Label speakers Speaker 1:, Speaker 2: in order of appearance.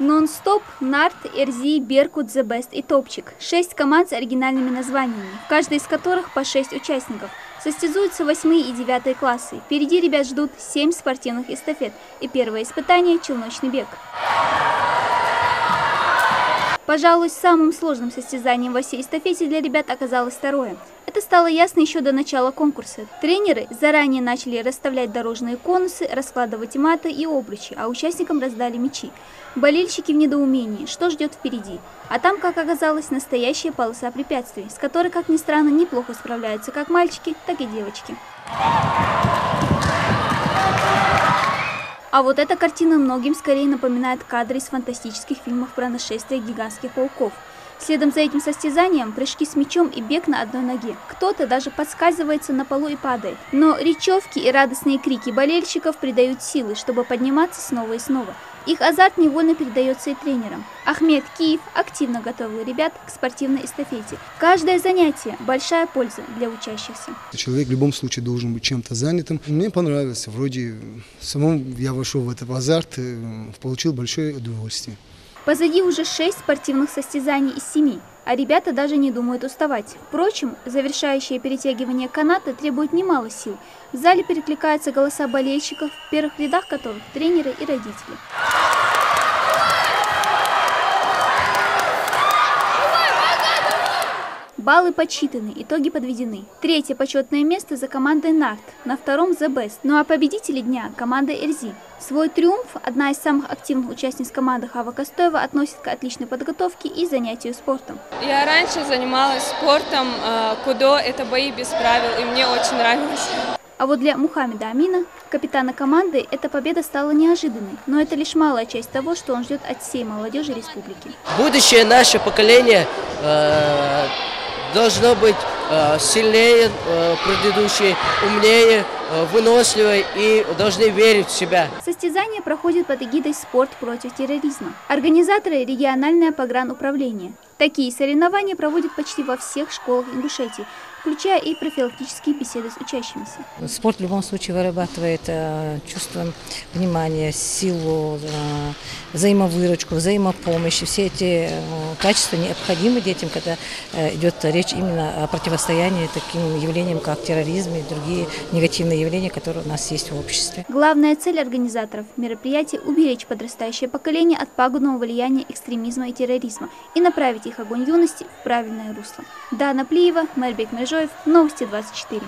Speaker 1: Нон-стоп, Нарт, Эрзи, Беркут, The Best и Топчик. 6 команд с оригинальными названиями, в каждой из которых по 6 участников. Состязуются 8 и 9 классы. Впереди ребят ждут 7 спортивных эстафет и первое испытание – челночный бег. Пожалуй, самым сложным состязанием во всей эстафете для ребят оказалось второе. Это стало ясно еще до начала конкурса. Тренеры заранее начали расставлять дорожные конусы, раскладывать маты и обручи, а участникам раздали мячи. Болельщики в недоумении, что ждет впереди. А там, как оказалось, настоящая полоса препятствий, с которой, как ни странно, неплохо справляются как мальчики, так и девочки. А вот эта картина многим скорее напоминает кадры из фантастических фильмов про нашествие гигантских пауков. Следом за этим состязанием прыжки с мячом и бег на одной ноге. Кто-то даже подскальзывается на полу и падает. Но речевки и радостные крики болельщиков придают силы, чтобы подниматься снова и снова. Их азарт невольно передается и тренерам. Ахмед Киев активно готовил ребят к спортивной эстафете. Каждое занятие – большая польза для учащихся.
Speaker 2: Человек в любом случае должен быть чем-то занятым. Мне понравилось. Вроде самому я вошел в этот азарт, получил большое удовольствие.
Speaker 1: Позади уже 6 спортивных состязаний из 7, а ребята даже не думают уставать. Впрочем, завершающее перетягивание каната требует немало сил. В зале перекликаются голоса болельщиков, в первых рядах которых тренеры и родители. Баллы подсчитаны, итоги подведены. Третье почетное место за командой Нарт, на втором The Best. Ну а победители дня – команда Эрзи. Свой триумф одна из самых активных участниц команды Хава Костоева относит к отличной подготовке и занятию спортом.
Speaker 3: Я раньше занималась спортом, кудо, это бои без правил, и мне очень нравилось.
Speaker 1: А вот для Мухаммеда Амина, капитана команды, эта победа стала неожиданной. Но это лишь малая часть того, что он ждет от всей молодежи республики.
Speaker 4: Будущее наше поколение должно быть сильнее предыдущее, умнее, выносливее и должны верить в себя.
Speaker 1: Состязание проходит под эгидой «Спорт против терроризма». Организаторы – региональное погрануправление. Такие соревнования проводят почти во всех школах Ингушетии, включая и профилактические беседы с учащимися.
Speaker 5: Спорт в любом случае вырабатывает чувство внимания, силу, взаимовыручку, взаимопомощь. Все эти качества необходимы детям, когда идет речь именно о противостоянии таким явлениям, как терроризм и другие негативные явления, которые у нас есть в обществе.
Speaker 1: Главная цель организаторов мероприятия – уберечь подрастающее поколение от пагубного влияния экстремизма и терроризма и направить их огонь юности в правильное русло. Дана Плиева, Мербек Межоев, Новости 24.